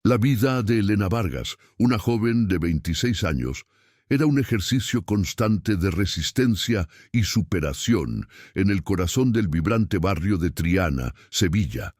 La vida de Elena Vargas, una joven de 26 años, era un ejercicio constante de resistencia y superación en el corazón del vibrante barrio de Triana, Sevilla.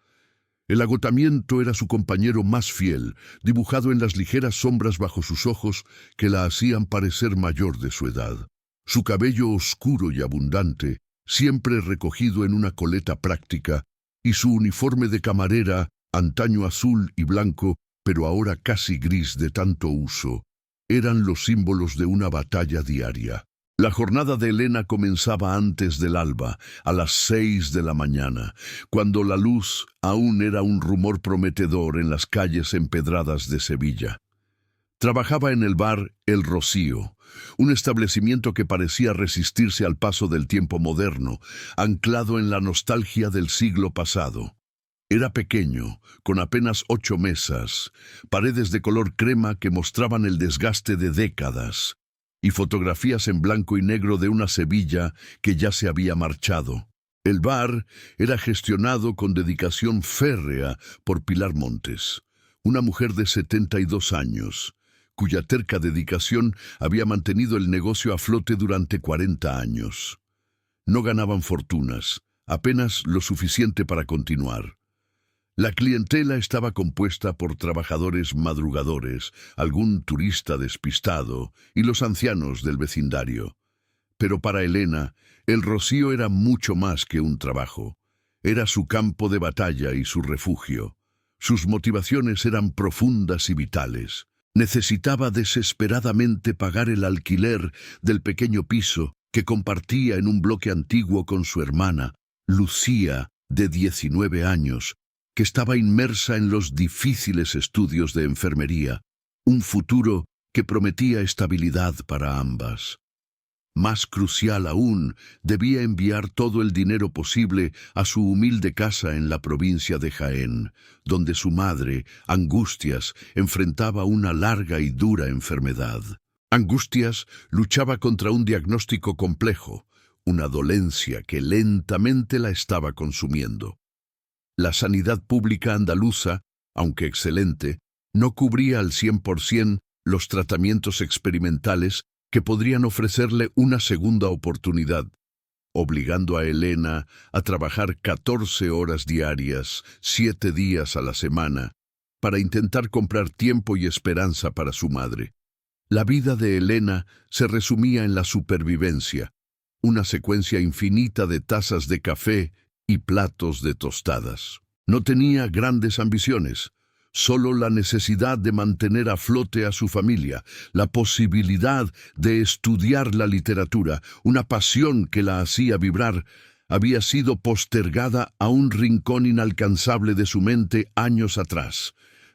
El agotamiento era su compañero más fiel, dibujado en las ligeras sombras bajo sus ojos que la hacían parecer mayor de su edad. Su cabello oscuro y abundante, siempre recogido en una coleta práctica, y su uniforme de camarera, antaño azul y blanco, pero ahora casi gris de tanto uso, eran los símbolos de una batalla diaria. La jornada de Elena comenzaba antes del alba, a las 6 de la mañana, cuando la luz aún era un rumor prometedor en las calles empedradas de Sevilla. Trabajaba en el bar El Rocío, un establecimiento que parecía resistirse al paso del tiempo moderno, anclado en la nostalgia del siglo pasado. Era pequeño, con apenas 8 mesas, paredes de color crema que mostraban el desgaste de décadas, y fotografías en blanco y negro de una Sevilla que ya se había marchado. El bar era gestionado con dedicación férrea por Pilar Montes, una mujer de 72 años, cuya terca dedicación había mantenido el negocio a flote durante 40 años. No ganaban fortunas, apenas lo suficiente para continuar. La clientela estaba compuesta por trabajadores madrugadores, algún turista despistado y los ancianos del vecindario. Pero para Elena, El Rocío era mucho más que un trabajo. Era su campo de batalla y su refugio. Sus motivaciones eran profundas y vitales. Necesitaba desesperadamente pagar el alquiler del pequeño piso que compartía en un bloque antiguo con su hermana, Lucía, de 19 años, que estaba inmersa en los difíciles estudios de enfermería, un futuro que prometía estabilidad para ambas. Más crucial aún, debía enviar todo el dinero posible a su humilde casa en la provincia de Jaén, donde su madre, Angustias, enfrentaba una larga y dura enfermedad. Angustias luchaba contra un diagnóstico complejo, una dolencia que lentamente la estaba consumiendo. La sanidad pública andaluza, aunque excelente, no cubría al 100% los tratamientos experimentales que podrían ofrecerle una segunda oportunidad, obligando a Elena a trabajar 14 horas diarias, 7 días a la semana, para intentar comprar tiempo y esperanza para su madre. La vida de Elena se resumía en la supervivencia, una secuencia infinita de tazas de café y platos de tostadas. No tenía grandes ambiciones, solo la necesidad de mantener a flote a su familia, la posibilidad de estudiar la literatura, una pasión que la hacía vibrar, había sido postergada a un rincón inalcanzable de su mente años atrás.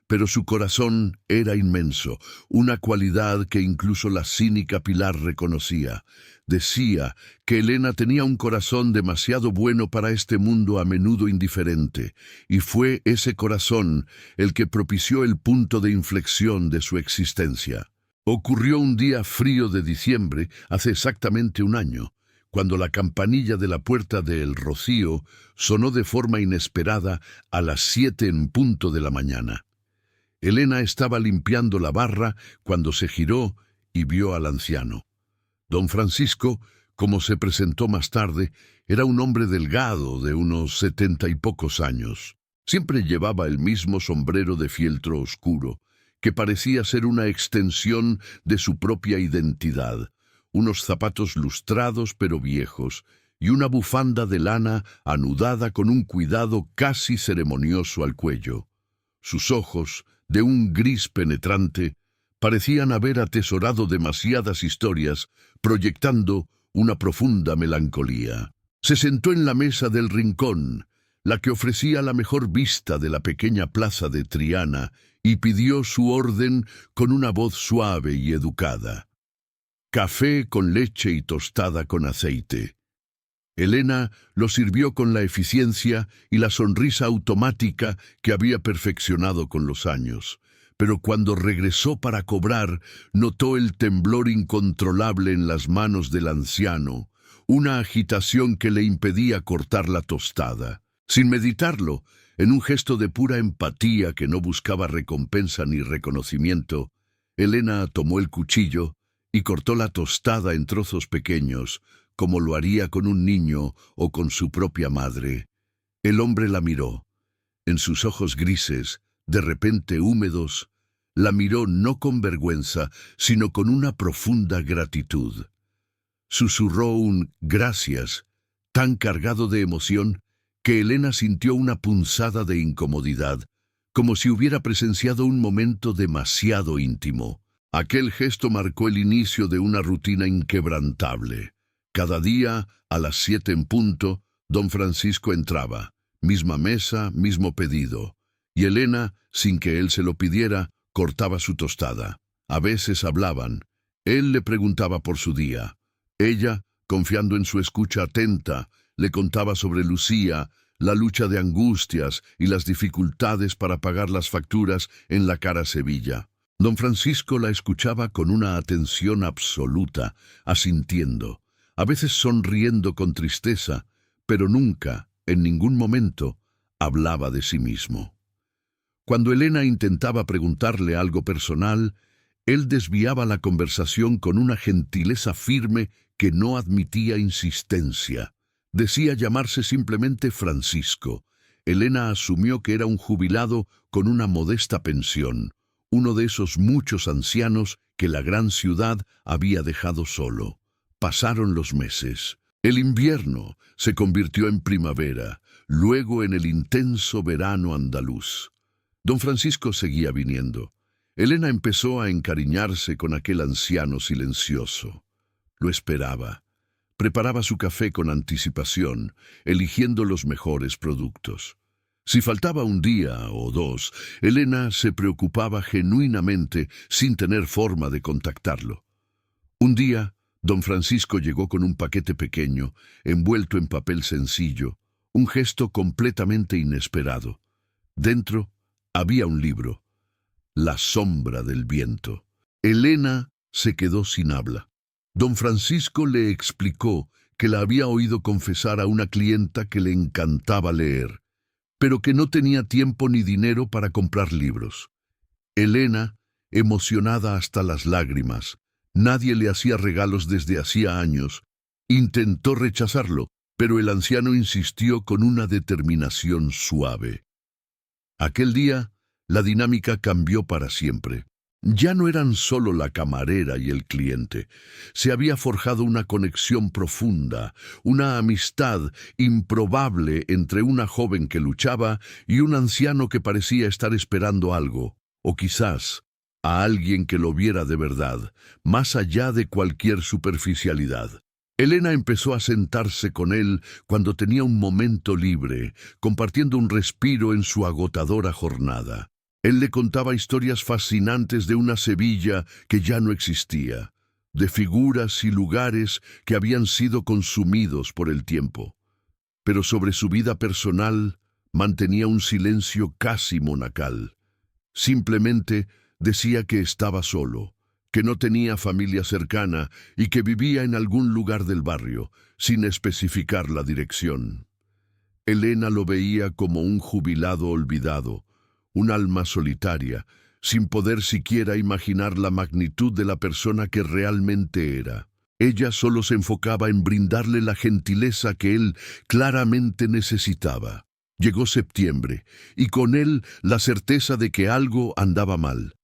Pero su corazón era inmenso, una cualidad que incluso la cínica Pilar reconocía. Decía que Elena tenía un corazón demasiado bueno para este mundo a menudo indiferente, y fue ese corazón el que propició el punto de inflexión de su existencia. Ocurrió un día frío de diciembre, hace exactamente un año, cuando la campanilla de la puerta de El Rocío sonó de forma inesperada a las 7 en punto de la mañana. Elena estaba limpiando la barra cuando se giró y vio al anciano. Don Francisco, como se presentó más tarde, era un hombre delgado de unos 70 y pocos años. Siempre llevaba el mismo sombrero de fieltro oscuro, que parecía ser una extensión de su propia identidad, unos zapatos lustrados pero viejos, y una bufanda de lana anudada con un cuidado casi ceremonioso al cuello. Sus ojos, de un gris penetrante, parecían haber atesorado demasiadas historias, proyectando una profunda melancolía. Se sentó en la mesa del rincón, la que ofrecía la mejor vista de la pequeña plaza de Triana, y pidió su orden con una voz suave y educada. Café con leche y tostada con aceite. Elena lo sirvió con la eficiencia y la sonrisa automática que había perfeccionado con los años. Pero cuando regresó para cobrar, notó el temblor incontrolable en las manos del anciano, una agitación que le impedía cortar la tostada. Sin meditarlo, en un gesto de pura empatía que no buscaba recompensa ni reconocimiento, Elena tomó el cuchillo y cortó la tostada en trozos pequeños, como lo haría con un niño o con su propia madre. El hombre la miró. En sus ojos grises, de repente húmedos, la miró no con vergüenza, sino con una profunda gratitud. Susurró un «gracias», tan cargado de emoción que Elena sintió una punzada de incomodidad, como si hubiera presenciado un momento demasiado íntimo. Aquel gesto marcó el inicio de una rutina inquebrantable. Cada día, a las 7 en punto, don Francisco entraba. Misma mesa, mismo pedido. Y Elena, sin que él se lo pidiera, cortaba su tostada. A veces hablaban. Él le preguntaba por su día. Ella, confiando en su escucha atenta, le contaba sobre Lucía, la lucha de angustias y las dificultades para pagar las facturas en la cara Sevilla. Don Francisco la escuchaba con una atención absoluta, asintiendo, a veces sonriendo con tristeza, pero nunca, en ningún momento, hablaba de sí mismo. Cuando Elena intentaba preguntarle algo personal, él desviaba la conversación con una gentileza firme que no admitía insistencia. Decía llamarse simplemente Francisco. Elena asumió que era un jubilado con una modesta pensión, uno de esos muchos ancianos que la gran ciudad había dejado solo. Pasaron los meses. El invierno se convirtió en primavera, luego en el intenso verano andaluz. Don Francisco seguía viniendo. Elena empezó a encariñarse con aquel anciano silencioso. Lo esperaba. Preparaba su café con anticipación, eligiendo los mejores productos. Si faltaba un día o dos, Elena se preocupaba genuinamente sin tener forma de contactarlo. Un día, don Francisco llegó con un paquete pequeño, envuelto en papel sencillo, un gesto completamente inesperado. Dentro había un libro, La sombra del viento. Elena se quedó sin habla. Don Francisco le explicó que la había oído confesar a una clienta que le encantaba leer, pero que no tenía tiempo ni dinero para comprar libros. Elena, emocionada hasta las lágrimas, nadie le hacía regalos desde hacía años, intentó rechazarlo, pero el anciano insistió con una determinación suave. Aquel día, la dinámica cambió para siempre. Ya no eran solo la camarera y el cliente. Se había forjado una conexión profunda, una amistad improbable entre una joven que luchaba y un anciano que parecía estar esperando algo, o quizás a alguien que lo viera de verdad, más allá de cualquier superficialidad. Elena empezó a sentarse con él cuando tenía un momento libre, compartiendo un respiro en su agotadora jornada. Él le contaba historias fascinantes de una Sevilla que ya no existía, de figuras y lugares que habían sido consumidos por el tiempo. Pero sobre su vida personal mantenía un silencio casi monacal. Simplemente decía que estaba solo, que no tenía familia cercana y que vivía en algún lugar del barrio, sin especificar la dirección. Elena lo veía como un jubilado olvidado, un alma solitaria, sin poder siquiera imaginar la magnitud de la persona que realmente era. Ella solo se enfocaba en brindarle la gentileza que él claramente necesitaba. Llegó septiembre, y con él la certeza de que algo andaba mal.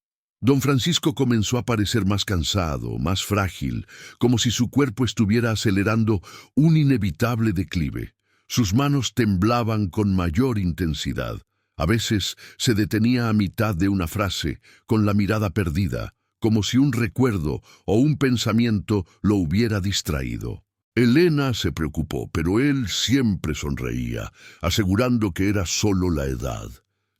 Don Francisco comenzó a parecer más cansado, más frágil, como si su cuerpo estuviera acelerando un inevitable declive. Sus manos temblaban con mayor intensidad. A veces se detenía a mitad de una frase, con la mirada perdida, como si un recuerdo o un pensamiento lo hubiera distraído. Elena se preocupó, pero él siempre sonreía, asegurando que era solo la edad.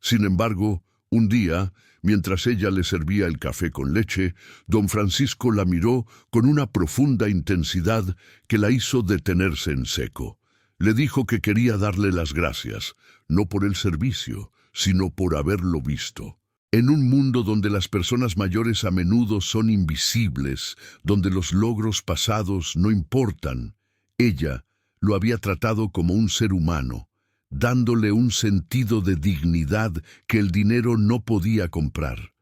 Sin embargo, un día, mientras ella le servía el café con leche, don Francisco la miró con una profunda intensidad que la hizo detenerse en seco. Le dijo que quería darle las gracias, no por el servicio, sino por haberlo visto. En un mundo donde las personas mayores a menudo son invisibles, donde los logros pasados no importan, ella lo había tratado como un ser humano, dándole un sentido de dignidad que el dinero no podía comprar.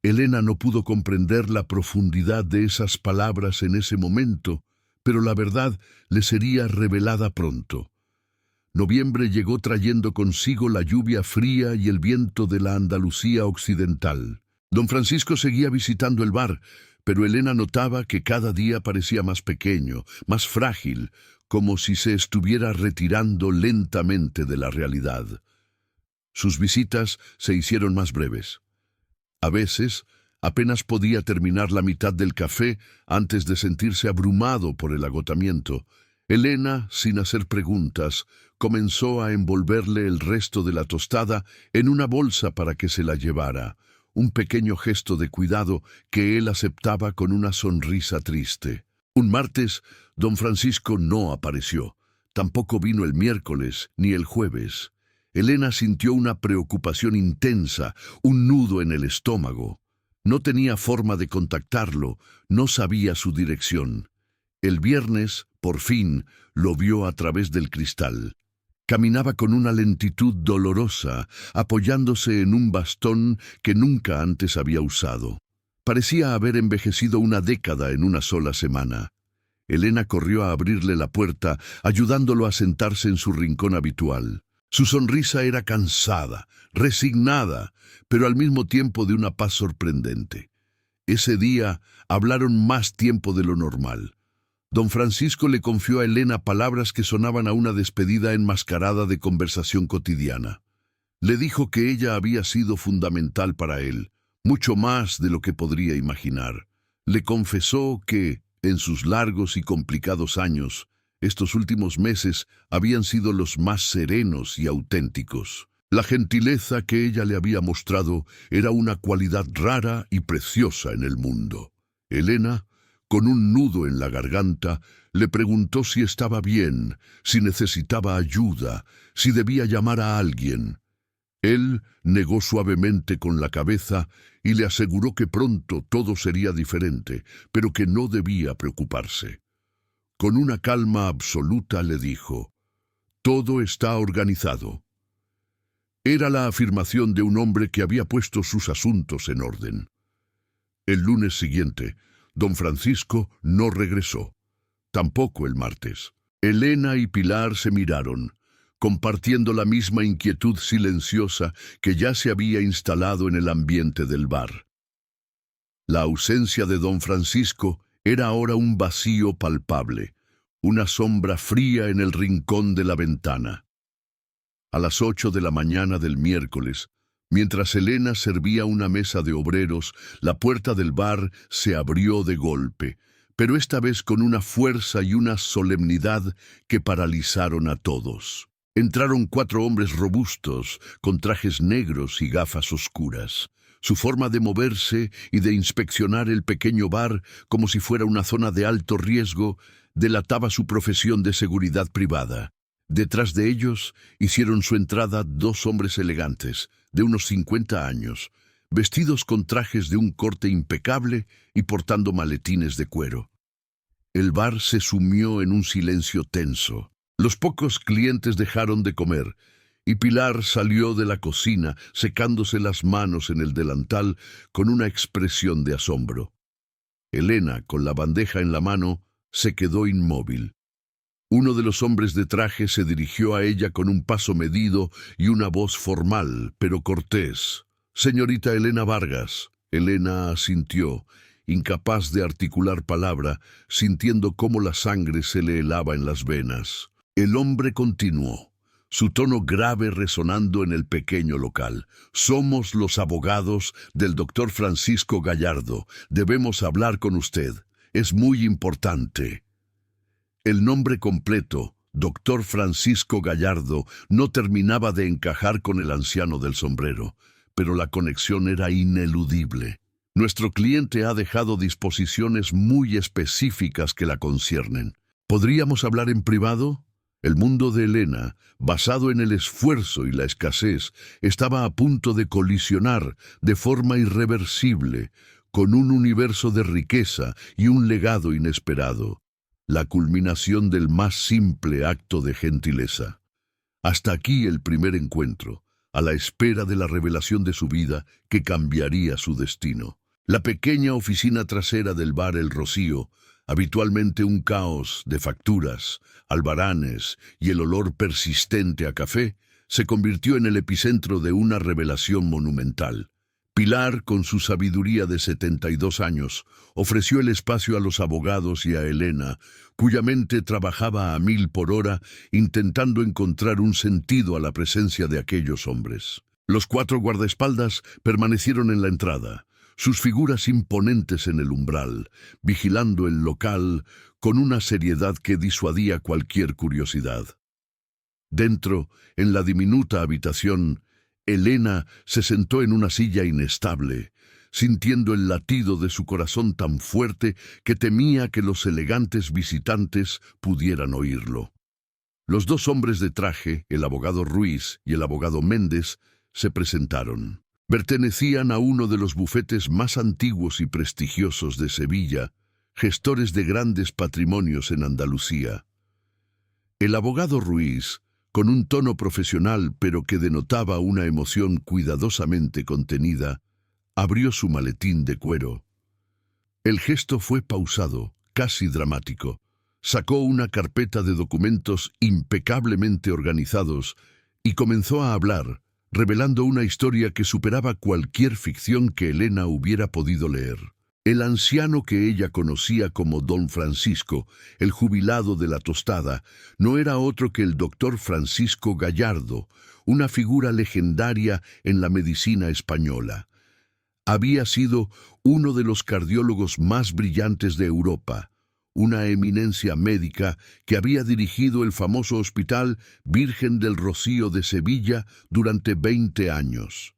Elena no pudo comprender la profundidad de esas palabras en ese momento, pero la verdad le sería revelada pronto. Noviembre llegó trayendo consigo la lluvia fría y el viento de la Andalucía occidental. Don Francisco seguía visitando el bar, pero Elena notaba que cada día parecía más pequeño, más frágil, como si se estuviera retirando lentamente de la realidad. Sus visitas se hicieron más breves. A veces, apenas podía terminar la mitad del café antes de sentirse abrumado por el agotamiento. Elena, sin hacer preguntas, comenzó a envolverle el resto de la tostada en una bolsa para que se la llevara, un pequeño gesto de cuidado que él aceptaba con una sonrisa triste. Un martes, don Francisco no apareció. Tampoco vino el miércoles ni el jueves. Elena sintió una preocupación intensa, un nudo en el estómago. No tenía forma de contactarlo, no sabía su dirección. El viernes, por fin, lo vio a través del cristal. Caminaba con una lentitud dolorosa, apoyándose en un bastón que nunca antes había usado. Parecía haber envejecido una década en una sola semana. Elena corrió a abrirle la puerta, ayudándolo a sentarse en su rincón habitual. Su sonrisa era cansada, resignada, pero al mismo tiempo de una paz sorprendente. Ese día hablaron más tiempo de lo normal. Don Francisco le confió a Elena palabras que sonaban a una despedida enmascarada de conversación cotidiana. Le dijo que ella había sido fundamental para él, mucho más de lo que podría imaginar. Le confesó que, en sus largos y complicados años, estos últimos meses habían sido los más serenos y auténticos. La gentileza que ella le había mostrado era una cualidad rara y preciosa en el mundo. Elena, con un nudo en la garganta, le preguntó si estaba bien, si necesitaba ayuda, si debía llamar a alguien. Él negó suavemente con la cabeza y le aseguró que pronto todo sería diferente, pero que no debía preocuparse. Con una calma absoluta le dijo: «Todo está organizado». Era la afirmación de un hombre que había puesto sus asuntos en orden. El lunes siguiente, don Francisco no regresó. Tampoco el martes. Elena y Pilar se miraron, compartiendo la misma inquietud silenciosa que ya se había instalado en el ambiente del bar. La ausencia de don Francisco era ahora un vacío palpable, una sombra fría en el rincón de la ventana. A las 8 de la mañana del miércoles, mientras Elena servía una mesa de obreros, la puerta del bar se abrió de golpe, pero esta vez con una fuerza y una solemnidad que paralizaron a todos. Entraron 4 hombres robustos, con trajes negros y gafas oscuras. Su forma de moverse y de inspeccionar el pequeño bar como si fuera una zona de alto riesgo delataba su profesión de seguridad privada. Detrás de ellos hicieron su entrada 2 hombres elegantes, de unos 50 años, vestidos con trajes de un corte impecable y portando maletines de cuero. El bar se sumió en un silencio tenso. Los pocos clientes dejaron de comer, y Pilar salió de la cocina, secándose las manos en el delantal con una expresión de asombro. Elena, con la bandeja en la mano, se quedó inmóvil. Uno de los hombres de traje se dirigió a ella con un paso medido y una voz formal, pero cortés. «Señorita Elena Vargas». Elena asintió, incapaz de articular palabra, sintiendo cómo la sangre se le helaba en las venas. El hombre continuó, su tono grave resonando en el pequeño local. «Somos los abogados del doctor Francisco Gallardo. Debemos hablar con usted. Es muy importante». El nombre completo, doctor Francisco Gallardo, no terminaba de encajar con el anciano del sombrero, pero la conexión era ineludible. «Nuestro cliente ha dejado disposiciones muy específicas que la conciernen. ¿Podríamos hablar en privado?» El mundo de Elena, basado en el esfuerzo y la escasez, estaba a punto de colisionar de forma irreversible con un universo de riqueza y un legado inesperado, la culminación del más simple acto de gentileza. Hasta aquí el primer encuentro, a la espera de la revelación de su vida que cambiaría su destino. La pequeña oficina trasera del bar El Rocío, habitualmente un caos de facturas, albaranes y el olor persistente a café, se convirtió en el epicentro de una revelación monumental. Pilar, con su sabiduría de 72 años, ofreció el espacio a los abogados y a Elena, cuya mente trabajaba a 1000 por hora, intentando encontrar un sentido a la presencia de aquellos hombres. Los 4 guardaespaldas permanecieron en la entrada, sus figuras imponentes en el umbral, vigilando el local con una seriedad que disuadía cualquier curiosidad. Dentro, en la diminuta habitación, Elena se sentó en una silla inestable, sintiendo el latido de su corazón tan fuerte que temía que los elegantes visitantes pudieran oírlo. Los 2 hombres de traje, el abogado Ruiz y el abogado Méndez, se presentaron. Pertenecían a uno de los bufetes más antiguos y prestigiosos de Sevilla, gestores de grandes patrimonios en Andalucía. El abogado Ruiz, con un tono profesional pero que denotaba una emoción cuidadosamente contenida, abrió su maletín de cuero. El gesto fue pausado, casi dramático. Sacó una carpeta de documentos impecablemente organizados y comenzó a hablar, revelando una historia que superaba cualquier ficción que Elena hubiera podido leer. El anciano que ella conocía como Don Francisco, el jubilado de la tostada, no era otro que el doctor Francisco Gallardo, una figura legendaria en la medicina española. Había sido uno de los cardiólogos más brillantes de Europa, una eminencia médica que había dirigido el famoso Hospital Virgen del Rocío de Sevilla durante 20 años.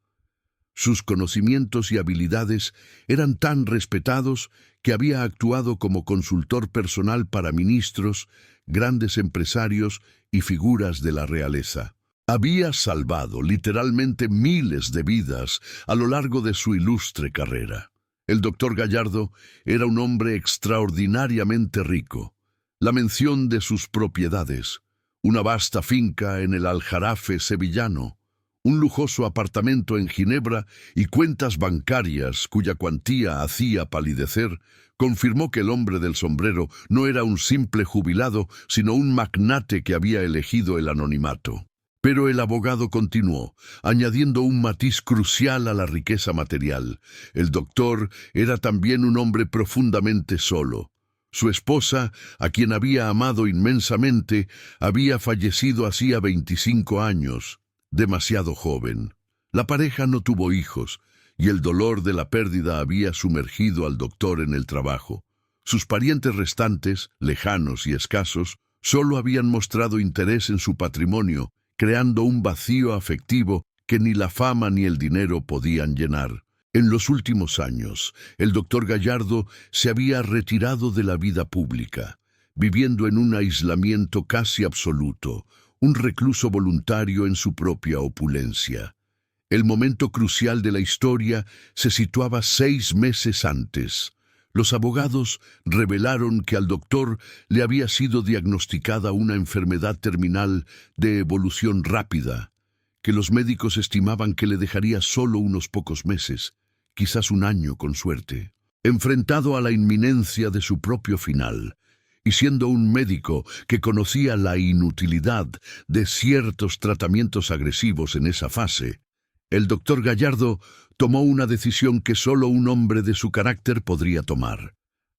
Sus conocimientos y habilidades eran tan respetados que había actuado como consultor personal para ministros, grandes empresarios y figuras de la realeza. Había salvado literalmente miles de vidas a lo largo de su ilustre carrera. El doctor Gallardo era un hombre extraordinariamente rico. La mención de sus propiedades, una vasta finca en el Aljarafe sevillano, un lujoso apartamento en Ginebra y cuentas bancarias cuya cuantía hacía palidecer, confirmó que el hombre del sombrero no era un simple jubilado, sino un magnate que había elegido el anonimato. Pero el abogado continuó, añadiendo un matiz crucial a la riqueza material. El doctor era también un hombre profundamente solo. Su esposa, a quien había amado inmensamente, había fallecido hacía 25 años. Demasiado joven. La pareja no tuvo hijos, y el dolor de la pérdida había sumergido al doctor en el trabajo. Sus parientes restantes, lejanos y escasos, solo habían mostrado interés en su patrimonio, creando un vacío afectivo que ni la fama ni el dinero podían llenar. En los últimos años, el doctor Gallardo se había retirado de la vida pública, viviendo en un aislamiento casi absoluto, un recluso voluntario en su propia opulencia. El momento crucial de la historia se situaba 6 meses antes. Los abogados revelaron que al doctor le había sido diagnosticada una enfermedad terminal de evolución rápida, que los médicos estimaban que le dejaría solo unos pocos meses, quizás un año con suerte. Enfrentado a la inminencia de su propio final, y siendo un médico que conocía la inutilidad de ciertos tratamientos agresivos en esa fase, el doctor Gallardo tomó una decisión que solo un hombre de su carácter podría tomar.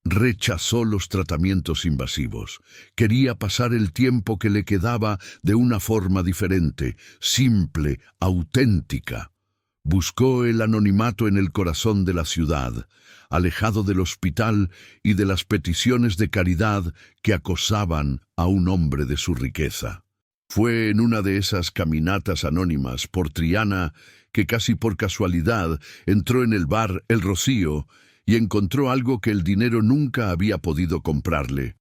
Rechazó los tratamientos invasivos. Quería pasar el tiempo que le quedaba de una forma diferente, simple, auténtica. Buscó el anonimato en el corazón de la ciudad, alejado del hospital y de las peticiones de caridad que acosaban a un hombre de su riqueza. Fue en una de esas caminatas anónimas por Triana que casi por casualidad entró en el bar El Rocío y encontró algo que el dinero nunca había podido comprarle.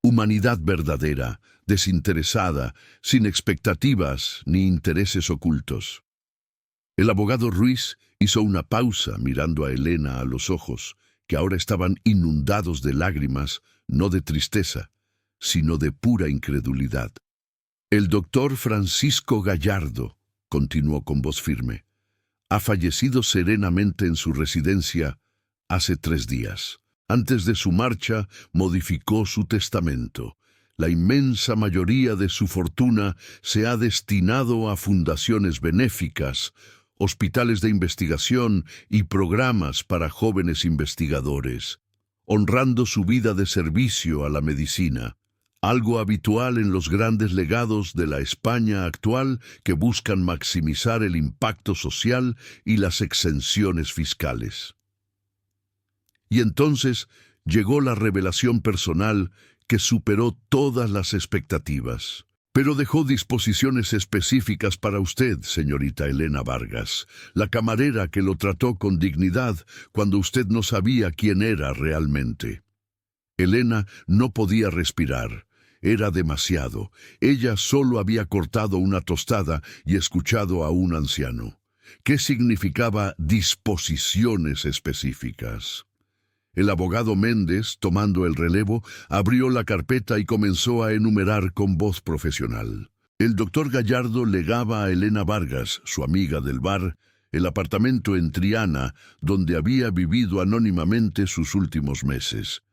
Humanidad verdadera, desinteresada, sin expectativas ni intereses ocultos. El abogado Ruiz hizo una pausa mirando a Elena a los ojos, que ahora estaban inundados de lágrimas, no de tristeza, sino de pura incredulidad. El doctor Francisco Gallardo, continuó con voz firme, ha fallecido serenamente en su residencia hace 3 días. Antes de su marcha, modificó su testamento. La inmensa mayoría de su fortuna se ha destinado a fundaciones benéficas, hospitales de investigación y programas para jóvenes investigadores, honrando su vida de servicio a la medicina, algo habitual en los grandes legados de la España actual que buscan maximizar el impacto social y las exenciones fiscales. Y entonces llegó la revelación personal que superó todas las expectativas. Pero dejó disposiciones específicas para usted, señorita Elena Vargas, la camarera que lo trató con dignidad cuando usted no sabía quién era realmente. Elena no podía respirar. Era demasiado. Ella solo había cortado una tostada y escuchado a un anciano. ¿Qué significaba disposiciones específicas? El abogado Méndez, tomando el relevo, abrió la carpeta y comenzó a enumerar con voz profesional. El doctor Gallardo legaba a Elena Vargas, su amiga del bar, el apartamento en Triana, donde había vivido anónimamente sus últimos meses.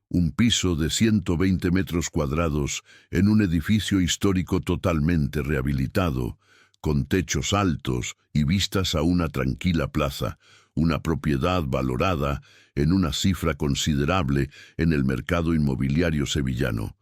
Un piso de 120 metros cuadrados en un edificio histórico totalmente rehabilitado, con techos altos y vistas a una tranquila plaza, una propiedad valorada en una cifra considerable en el mercado inmobiliario sevillano.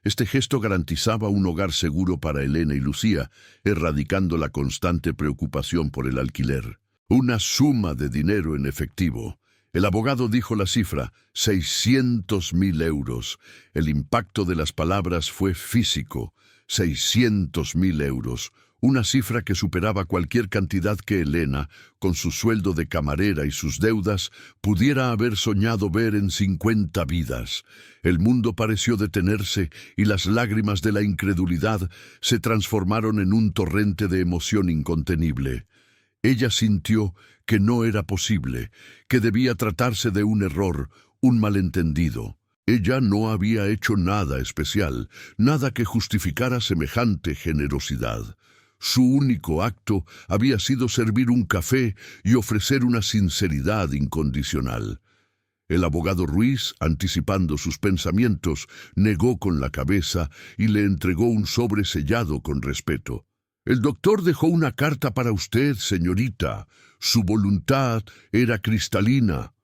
Este gesto garantizaba un hogar seguro para Elena y Lucía, erradicando la constante preocupación por el alquiler. Una suma de dinero en efectivo. El abogado dijo la cifra, 600.000 euros. El impacto de las palabras fue físico, 600.000 euros. Una cifra que superaba cualquier cantidad que Elena, con su sueldo de camarera y sus deudas, pudiera haber soñado ver en 50 vidas. El mundo pareció detenerse y las lágrimas de la incredulidad se transformaron en un torrente de emoción incontenible. Ella sintió que no era posible, que debía tratarse de un error, un malentendido. Ella no había hecho nada especial, nada que justificara semejante generosidad. Su único acto había sido servir un café y ofrecer una sinceridad incondicional. El abogado Ruiz, anticipando sus pensamientos, negó con la cabeza y le entregó un sobre sellado con respeto. El doctor dejó una carta para usted, señorita. Su voluntad era cristalina.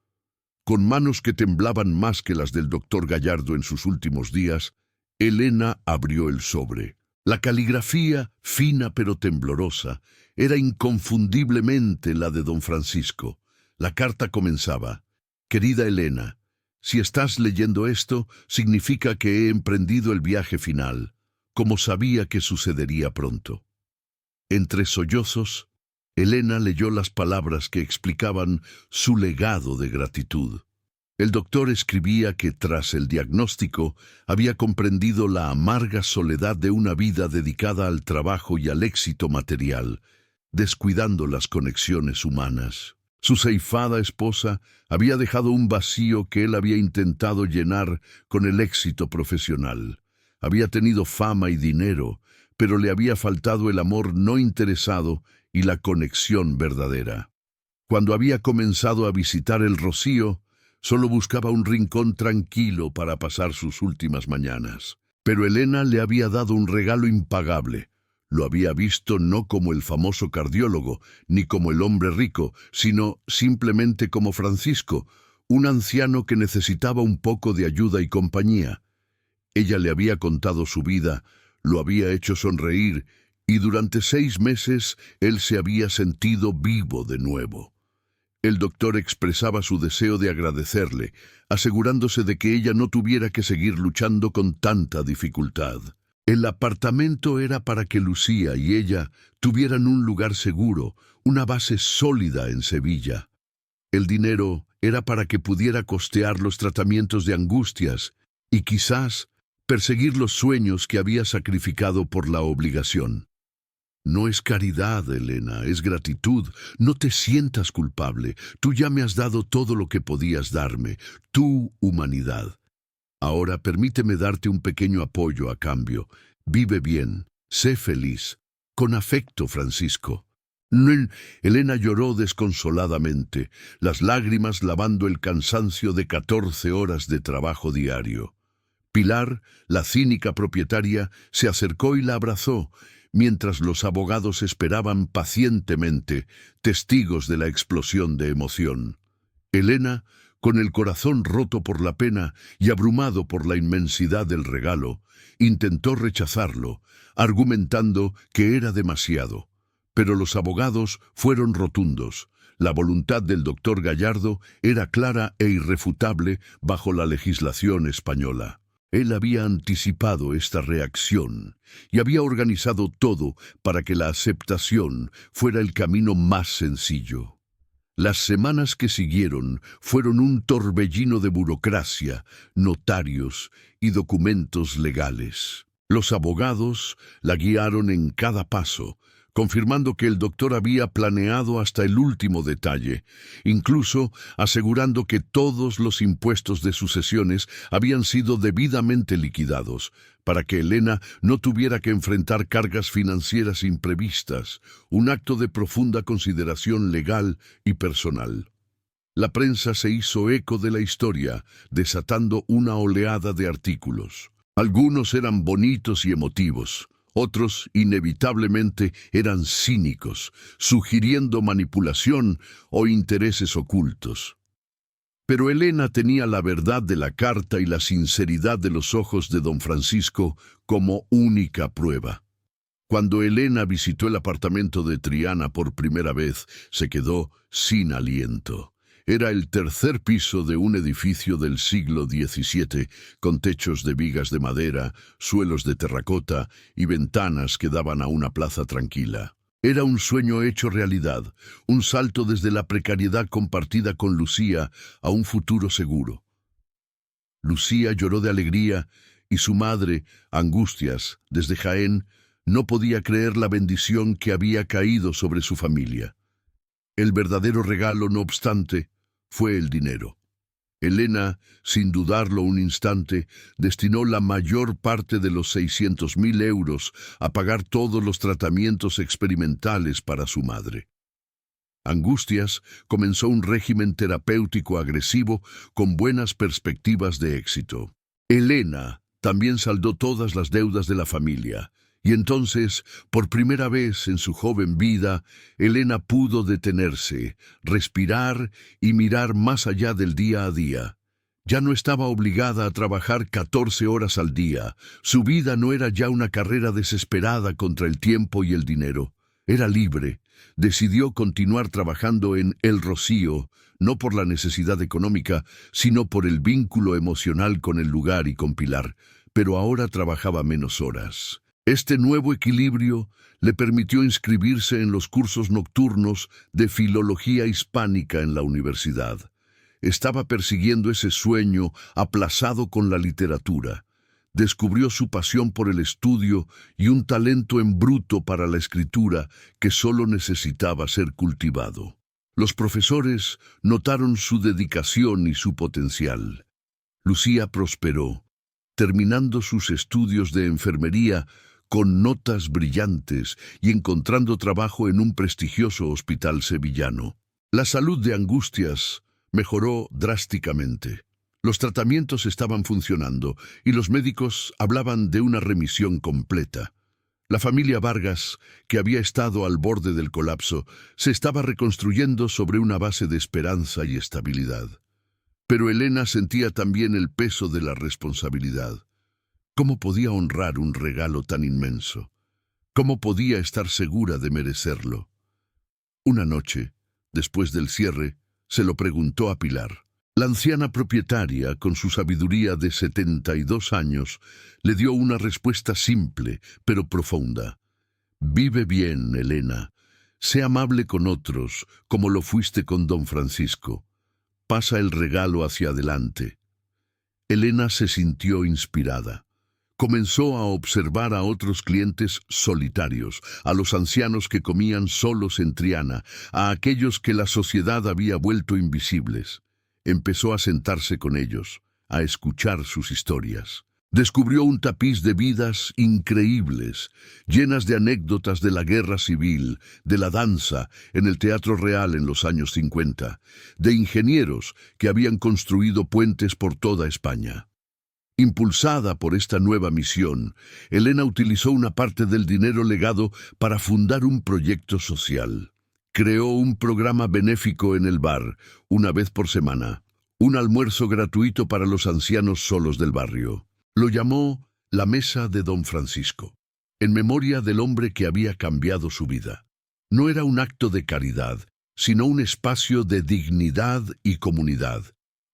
Con manos que temblaban más que las del doctor Gallardo en sus últimos días, Elena abrió el sobre. La caligrafía, fina pero temblorosa, era inconfundiblemente la de don Francisco. La carta comenzaba: Querida Elena, si estás leyendo esto, significa que he emprendido el viaje final, como sabía que sucedería pronto. Entre sollozos, Elena leyó las palabras que explicaban su legado de gratitud. El doctor escribía que tras el diagnóstico había comprendido la amarga soledad de una vida dedicada al trabajo y al éxito material, descuidando las conexiones humanas. Su ceifada esposa había dejado un vacío que él había intentado llenar con el éxito profesional. Había tenido fama y dinero, pero le había faltado el amor no interesado y la conexión verdadera. Cuando había comenzado a visitar el Rocío, solo buscaba un rincón tranquilo para pasar sus últimas mañanas. Pero Elena le había dado un regalo impagable. Lo había visto no como el famoso cardiólogo, ni como el hombre rico, sino simplemente como Francisco, un anciano que necesitaba un poco de ayuda y compañía. Ella le había contado su vida, lo había hecho sonreír, y durante 6 meses él se había sentido vivo de nuevo. El doctor expresaba su deseo de agradecerle, asegurándose de que ella no tuviera que seguir luchando con tanta dificultad. El apartamento era para que Lucía y ella tuvieran un lugar seguro, una base sólida en Sevilla. El dinero era para que pudiera costear los tratamientos de angustias y quizás perseguir los sueños que había sacrificado por la obligación. No es caridad, Elena, es gratitud. No te sientas culpable. Tú ya me has dado todo lo que podías darme, tu humanidad. Ahora permíteme darte un pequeño apoyo a cambio. Vive bien. Sé feliz. Con afecto, Francisco. Elena lloró desconsoladamente, las lágrimas lavando el cansancio de 14 horas de trabajo diario. Pilar, la cínica propietaria, se acercó y la abrazó, mientras los abogados esperaban pacientemente, testigos de la explosión de emoción. Elena, con el corazón roto por la pena y abrumado por la inmensidad del regalo, intentó rechazarlo, argumentando que era demasiado. Pero los abogados fueron rotundos. La voluntad del doctor Gallardo era clara e irrefutable bajo la legislación española. Él había anticipado esta reacción y había organizado todo para que la aceptación fuera el camino más sencillo. Las semanas que siguieron fueron un torbellino de burocracia, notarios y documentos legales. Los abogados la guiaron en cada paso, confirmando que el doctor había planeado hasta el último detalle, incluso asegurando que todos los impuestos de sucesiones habían sido debidamente liquidados, para que Elena no tuviera que enfrentar cargas financieras imprevistas, un acto de profunda consideración legal y personal. La prensa se hizo eco de la historia, desatando una oleada de artículos. Algunos eran bonitos y emotivos. Otros, inevitablemente, eran cínicos, sugiriendo manipulación o intereses ocultos. Pero Elena tenía la verdad de la carta y la sinceridad de los ojos de don Francisco como única prueba. Cuando Elena visitó el apartamento de Triana por primera vez, se quedó sin aliento. Era el tercer piso de un edificio del siglo XVII, con techos de vigas de madera, suelos de terracota y ventanas que daban a una plaza tranquila. Era un sueño hecho realidad, un salto desde la precariedad compartida con Lucía a un futuro seguro. Lucía lloró de alegría y su madre, Angustias, desde Jaén, no podía creer la bendición que había caído sobre su familia. El verdadero regalo, no obstante, fue el dinero. Elena, sin dudarlo un instante, destinó la mayor parte de los 600.000 euros a pagar todos los tratamientos experimentales para su madre. Angustias comenzó un régimen terapéutico agresivo con buenas perspectivas de éxito. Elena también saldó todas las deudas de la familia. Y entonces, por primera vez en su joven vida, Elena pudo detenerse, respirar y mirar más allá del día a día. Ya no estaba obligada a trabajar 14 horas al día. Su vida no era ya una carrera desesperada contra el tiempo y el dinero. Era libre. Decidió continuar trabajando en El Rocío, no por la necesidad económica, sino por el vínculo emocional con el lugar y con Pilar. Pero ahora trabajaba menos horas. Este nuevo equilibrio le permitió inscribirse en los cursos nocturnos de filología hispánica en la universidad. Estaba persiguiendo ese sueño aplazado con la literatura. Descubrió su pasión por el estudio y un talento en bruto para la escritura que solo necesitaba ser cultivado. Los profesores notaron su dedicación y su potencial. Lucía prosperó, terminando sus estudios de enfermería con notas brillantes y encontrando trabajo en un prestigioso hospital sevillano. La salud de Angustias mejoró drásticamente. Los tratamientos estaban funcionando y los médicos hablaban de una remisión completa. La familia Vargas, que había estado al borde del colapso, se estaba reconstruyendo sobre una base de esperanza y estabilidad. Pero Elena sentía también el peso de la responsabilidad. ¿Cómo podía honrar un regalo tan inmenso? ¿Cómo podía estar segura de merecerlo? Una noche, después del cierre, se lo preguntó a Pilar. La anciana propietaria, con su sabiduría de 72 años, le dio una respuesta simple, pero profunda. Vive bien, Elena. Sé amable con otros, como lo fuiste con don Francisco. Pasa el regalo hacia adelante. Elena se sintió inspirada. Comenzó a observar a otros clientes solitarios, a los ancianos que comían solos en Triana, a aquellos que la sociedad había vuelto invisibles. Empezó a sentarse con ellos, a escuchar sus historias. Descubrió un tapiz de vidas increíbles, llenas de anécdotas de la guerra civil, de la danza en el Teatro Real en los años 50, de ingenieros que habían construido puentes por toda España. Impulsada por esta nueva misión, Elena utilizó una parte del dinero legado para fundar un proyecto social. Creó un programa benéfico en el bar, una vez por semana, un almuerzo gratuito para los ancianos solos del barrio. Lo llamó la Mesa de Don Francisco, en memoria del hombre que había cambiado su vida. No era un acto de caridad, sino un espacio de dignidad y comunidad.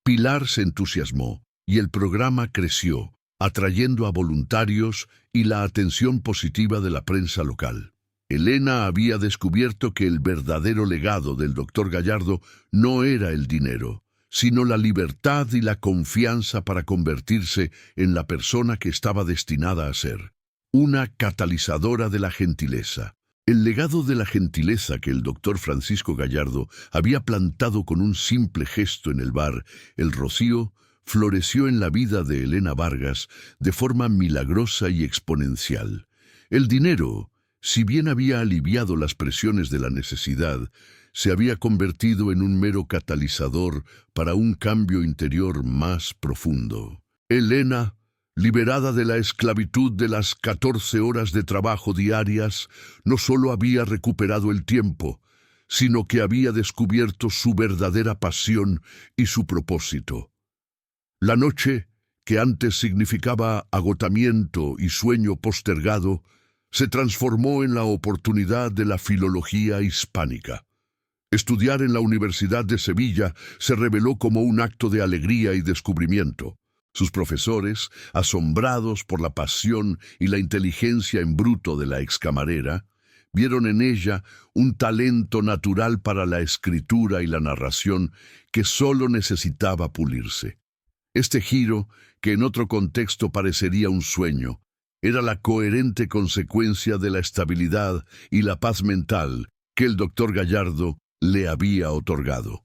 Pilar se entusiasmó y el programa creció, atrayendo a voluntarios y la atención positiva de la prensa local. Elena había descubierto que el verdadero legado del doctor Gallardo no era el dinero, sino la libertad y la confianza para convertirse en la persona que estaba destinada a ser, una catalizadora de la gentileza. El legado de la gentileza que el doctor Francisco Gallardo había plantado con un simple gesto en el bar, El Rocío, floreció en la vida de Elena Vargas de forma milagrosa y exponencial. El dinero, si bien había aliviado las presiones de la necesidad, se había convertido en un mero catalizador para un cambio interior más profundo. Elena, liberada de la esclavitud de las 14 horas de trabajo diarias, no solo había recuperado el tiempo, sino que había descubierto su verdadera pasión y su propósito. La noche, que antes significaba agotamiento y sueño postergado, se transformó en la oportunidad de la filología hispánica. Estudiar en la Universidad de Sevilla se reveló como un acto de alegría y descubrimiento. Sus profesores, asombrados por la pasión y la inteligencia en bruto de la excamarera, vieron en ella un talento natural para la escritura y la narración que solo necesitaba pulirse. Este giro, que en otro contexto parecería un sueño, era la coherente consecuencia de la estabilidad y la paz mental que el doctor Gallardo le había otorgado.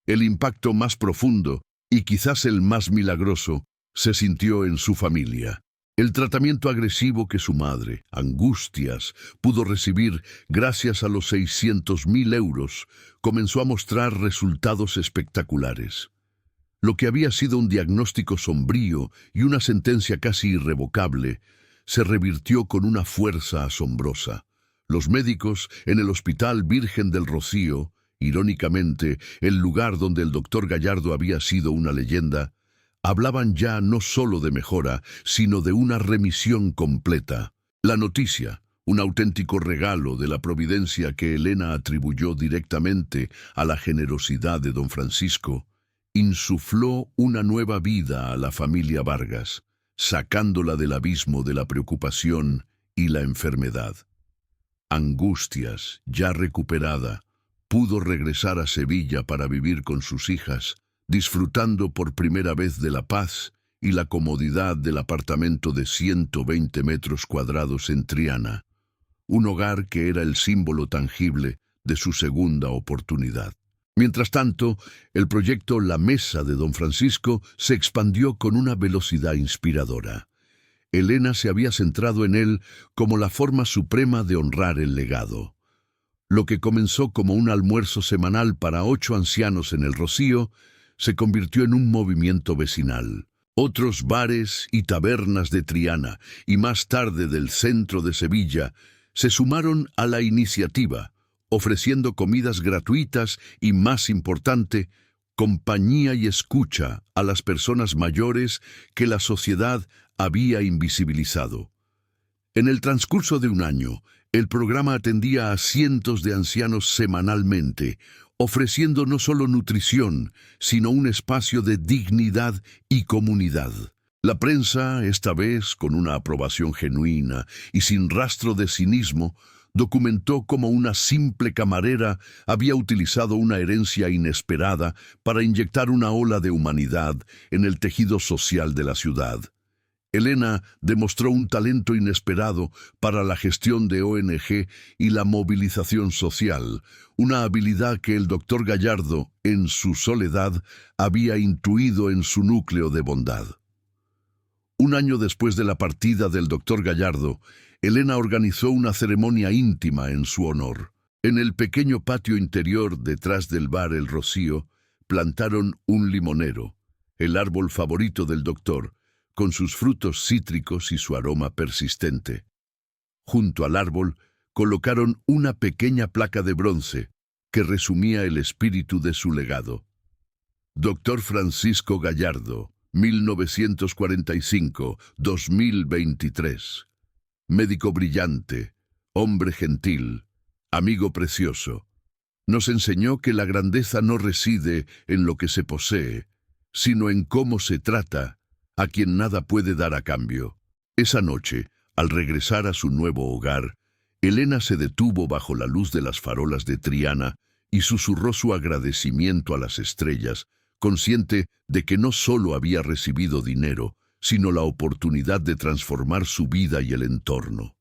El impacto más profundo, y quizás el más milagroso, se sintió en su familia. El tratamiento agresivo que su madre, Angustias, pudo recibir gracias a los 600.000 euros, comenzó a mostrar resultados espectaculares. Lo que había sido un diagnóstico sombrío y una sentencia casi irrevocable, se revirtió con una fuerza asombrosa. Los médicos en el Hospital Virgen del Rocío, irónicamente, el lugar donde el doctor Gallardo había sido una leyenda, hablaban ya no solo de mejora, sino de una remisión completa. La noticia, un auténtico regalo de la providencia que Elena atribuyó directamente a la generosidad de don Francisco, insufló una nueva vida a la familia Vargas, sacándola del abismo de la preocupación y la enfermedad. Angustias, ya recuperada, pudo regresar a Sevilla para vivir con sus hijas, disfrutando por primera vez de la paz y la comodidad del apartamento de 120 metros cuadrados en Triana, un hogar que era el símbolo tangible de su segunda oportunidad. Mientras tanto, el proyecto La Mesa de Don Francisco se expandió con una velocidad inspiradora. Elena se había centrado en él como la forma suprema de honrar el legado. Lo que comenzó como un almuerzo semanal para 8 ancianos en El Rocío se convirtió en un movimiento vecinal. Otros bares y tabernas de Triana y más tarde del centro de Sevilla se sumaron a la iniciativa, ofreciendo comidas gratuitas y, más importante, compañía y escucha a las personas mayores que la sociedad había invisibilizado. En el transcurso de un año, el programa atendía a cientos de ancianos semanalmente, ofreciendo no solo nutrición, sino un espacio de dignidad y comunidad. La prensa, esta vez con una aprobación genuina y sin rastro de cinismo, documentó cómo una simple camarera había utilizado una herencia inesperada para inyectar una ola de humanidad en el tejido social de la ciudad. Elena demostró un talento inesperado para la gestión de ONG y la movilización social, una habilidad que el doctor Gallardo, en su soledad, había intuido en su núcleo de bondad. Un año después de la partida del doctor Gallardo, Elena organizó una ceremonia íntima en su honor. En el pequeño patio interior detrás del bar El Rocío, plantaron un limonero, el árbol favorito del doctor, con sus frutos cítricos y su aroma persistente. Junto al árbol, colocaron una pequeña placa de bronce que resumía el espíritu de su legado. Doctor Francisco Gallardo, 1945-2023. Médico brillante, hombre gentil, amigo precioso. Nos enseñó que la grandeza no reside en lo que se posee, sino en cómo se trata a quien nada puede dar a cambio. Esa noche, al regresar a su nuevo hogar, Elena se detuvo bajo la luz de las farolas de Triana y susurró su agradecimiento a las estrellas, consciente de que no solo había recibido dinero, sino la oportunidad de transformar su vida y el entorno.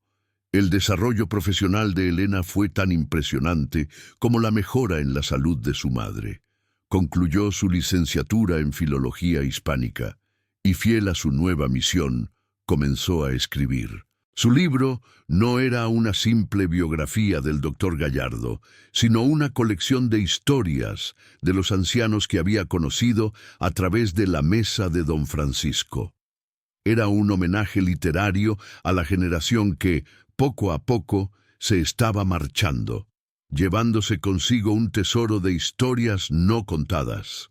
El desarrollo profesional de Elena fue tan impresionante como la mejora en la salud de su madre. Concluyó su licenciatura en Filología Hispánica y, fiel a su nueva misión, comenzó a escribir. Su libro no era una simple biografía del doctor Gallardo, sino una colección de historias de los ancianos que había conocido a través de la mesa de don Francisco. Era un homenaje literario a la generación que, poco a poco, se estaba marchando, llevándose consigo un tesoro de historias no contadas.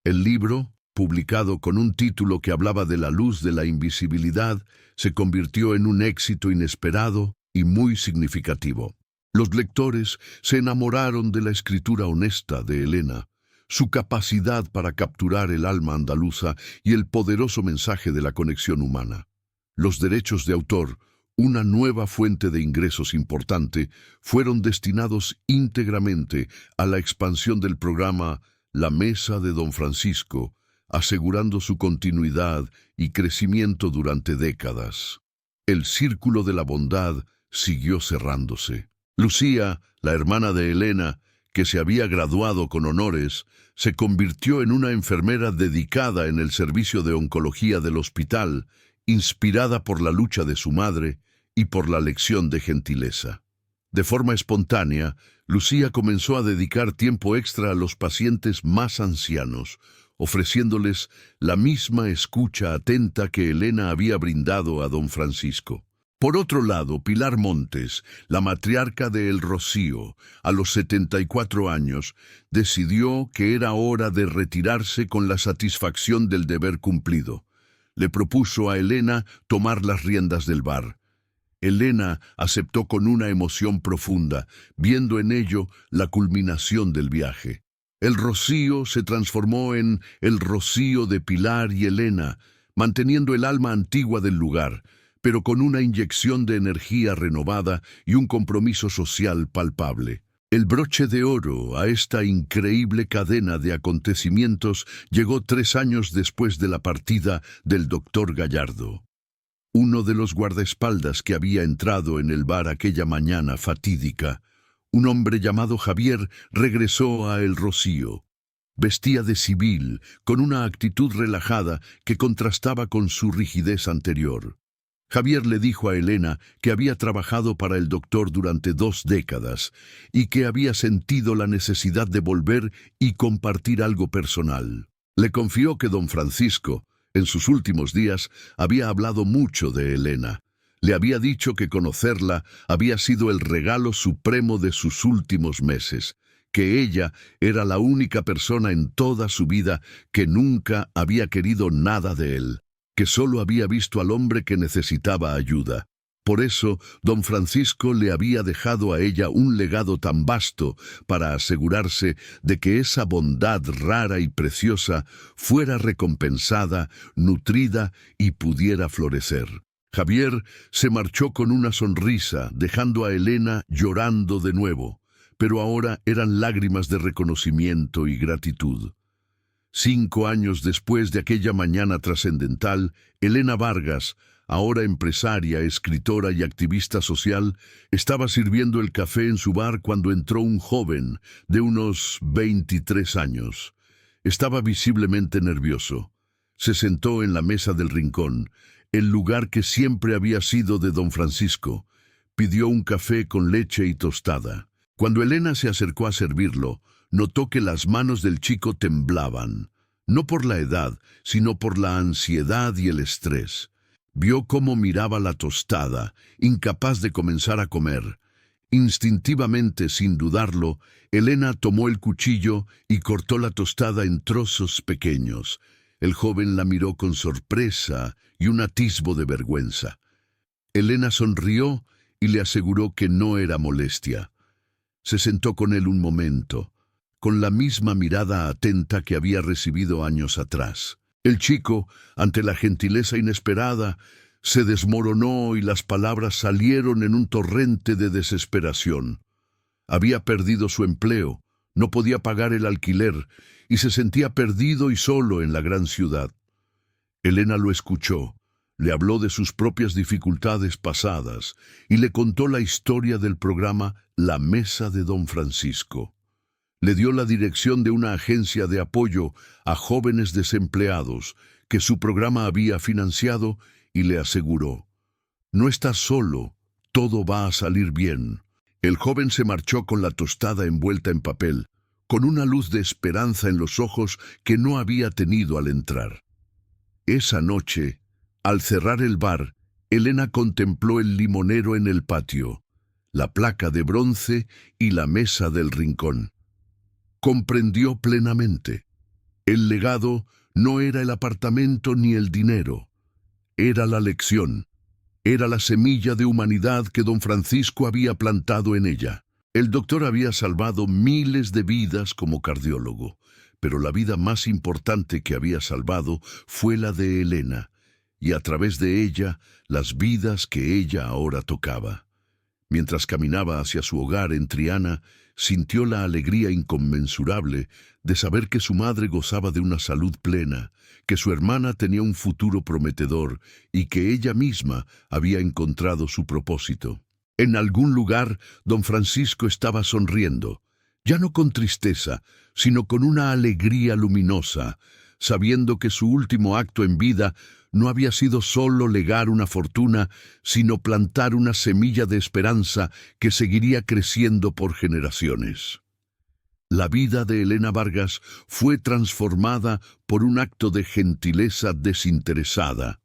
El libro, publicado con un título que hablaba de la luz de la invisibilidad, se convirtió en un éxito inesperado y muy significativo. Los lectores se enamoraron de la escritura honesta de Elena, su capacidad para capturar el alma andaluza y el poderoso mensaje de la conexión humana. Los derechos de autor, una nueva fuente de ingresos importante, fueron destinados íntegramente a la expansión del programa La Mesa de don Francisco, asegurando su continuidad y crecimiento durante décadas. El círculo de la bondad siguió cerrándose. Lucía, la hermana de Elena, que se había graduado con honores, se convirtió en una enfermera dedicada en el servicio de oncología del hospital, inspirada por la lucha de su madre y por la lección de gentileza. De forma espontánea, Lucía comenzó a dedicar tiempo extra a los pacientes más ancianos, ofreciéndoles la misma escucha atenta que Elena había brindado a don Francisco. Por otro lado, Pilar Montes, la matriarca de El Rocío, a los 74 años, decidió que era hora de retirarse con la satisfacción del deber cumplido. Le propuso a Elena tomar las riendas del bar. Elena aceptó con una emoción profunda, viendo en ello la culminación del viaje. El Rocío se transformó en El Rocío de Pilar y Elena, manteniendo el alma antigua del lugar, pero con una inyección de energía renovada y un compromiso social palpable. El broche de oro a esta increíble cadena de acontecimientos llegó 3 años después de la partida del doctor Gallardo. Uno de los guardaespaldas que había entrado en el bar aquella mañana fatídica, un hombre llamado Javier, regresó a El Rocío. Vestía de civil, con una actitud relajada que contrastaba con su rigidez anterior. Javier le dijo a Elena que había trabajado para el doctor durante 2 décadas y que había sentido la necesidad de volver y compartir algo personal. Le confió que don Francisco, en sus últimos días, había hablado mucho de Elena. Le había dicho que conocerla había sido el regalo supremo de sus últimos meses, que ella era la única persona en toda su vida que nunca había querido nada de él, que solo había visto al hombre que necesitaba ayuda. Por eso, don Francisco le había dejado a ella un legado tan vasto para asegurarse de que esa bondad rara y preciosa fuera recompensada, nutrida y pudiera florecer. Javier se marchó con una sonrisa, dejando a Elena llorando de nuevo, pero ahora eran lágrimas de reconocimiento y gratitud. 5 años después de aquella mañana trascendental, Elena Vargas, ahora empresaria, escritora y activista social, estaba sirviendo el café en su bar cuando entró un joven de unos 23 años. Estaba visiblemente nervioso. Se sentó en la mesa del rincón, el lugar que siempre había sido de don Francisco. Pidió un café con leche y tostada. Cuando Elena se acercó a servirlo, notó que las manos del chico temblaban, no por la edad, sino por la ansiedad y el estrés. Vio cómo miraba la tostada, incapaz de comenzar a comer. Instintivamente, sin dudarlo, Elena tomó el cuchillo y cortó la tostada en trozos pequeños. El joven la miró con sorpresa y un atisbo de vergüenza. Elena sonrió y le aseguró que no era molestia. Se sentó con él un momento, con la misma mirada atenta que había recibido años atrás. El chico, ante la gentileza inesperada, se desmoronó y las palabras salieron en un torrente de desesperación. Había perdido su empleo, no podía pagar el alquiler y se sentía perdido y solo en la gran ciudad. Elena lo escuchó, le habló de sus propias dificultades pasadas y le contó la historia del programa La Mesa de don Francisco. Le dio la dirección de una agencia de apoyo a jóvenes desempleados que su programa había financiado y le aseguró: «No estás solo, todo va a salir bien». El joven se marchó con la tostada envuelta en papel, con una luz de esperanza en los ojos que no había tenido al entrar. Esa noche, al cerrar el bar, Elena contempló el limonero en el patio, la placa de bronce y la mesa del rincón. Comprendió plenamente. El legado no era el apartamento ni el dinero. Era la lección. Era la semilla de humanidad que don Francisco había plantado en ella. El doctor había salvado miles de vidas como cardiólogo, pero la vida más importante que había salvado fue la de Elena, y a través de ella, las vidas que ella ahora tocaba. Mientras caminaba hacia su hogar en Triana, sintió la alegría inconmensurable de saber que su madre gozaba de una salud plena, que su hermana tenía un futuro prometedor y que ella misma había encontrado su propósito. En algún lugar, don Francisco estaba sonriendo, ya no con tristeza, sino con una alegría luminosa, sabiendo que su último acto en vida no había sido solo legar una fortuna, sino plantar una semilla de esperanza que seguiría creciendo por generaciones. La vida de Elena Vargas fue transformada por un acto de gentileza desinteresada,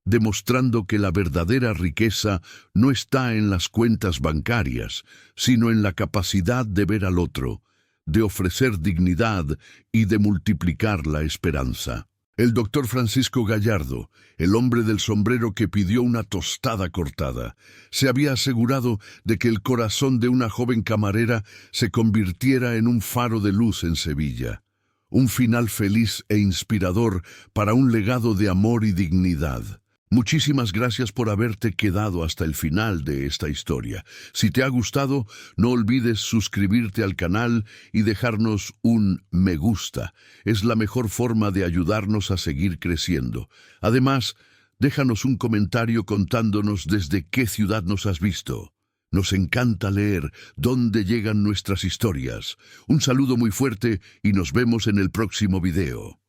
demostrando que la verdadera riqueza no está en las cuentas bancarias, sino en la capacidad de ver al otro, de ofrecer dignidad y de multiplicar la esperanza. El doctor Francisco Gallardo, el hombre del sombrero que pidió una tostada cortada, se había asegurado de que el corazón de una joven camarera se convirtiera en un faro de luz en Sevilla. Un final feliz e inspirador para un legado de amor y dignidad. Muchísimas gracias por haberte quedado hasta el final de esta historia. Si te ha gustado, no olvides suscribirte al canal y dejarnos un me gusta. Es la mejor forma de ayudarnos a seguir creciendo. Además, déjanos un comentario contándonos desde qué ciudad nos has visto. Nos encanta leer dónde llegan nuestras historias. Un saludo muy fuerte y nos vemos en el próximo video.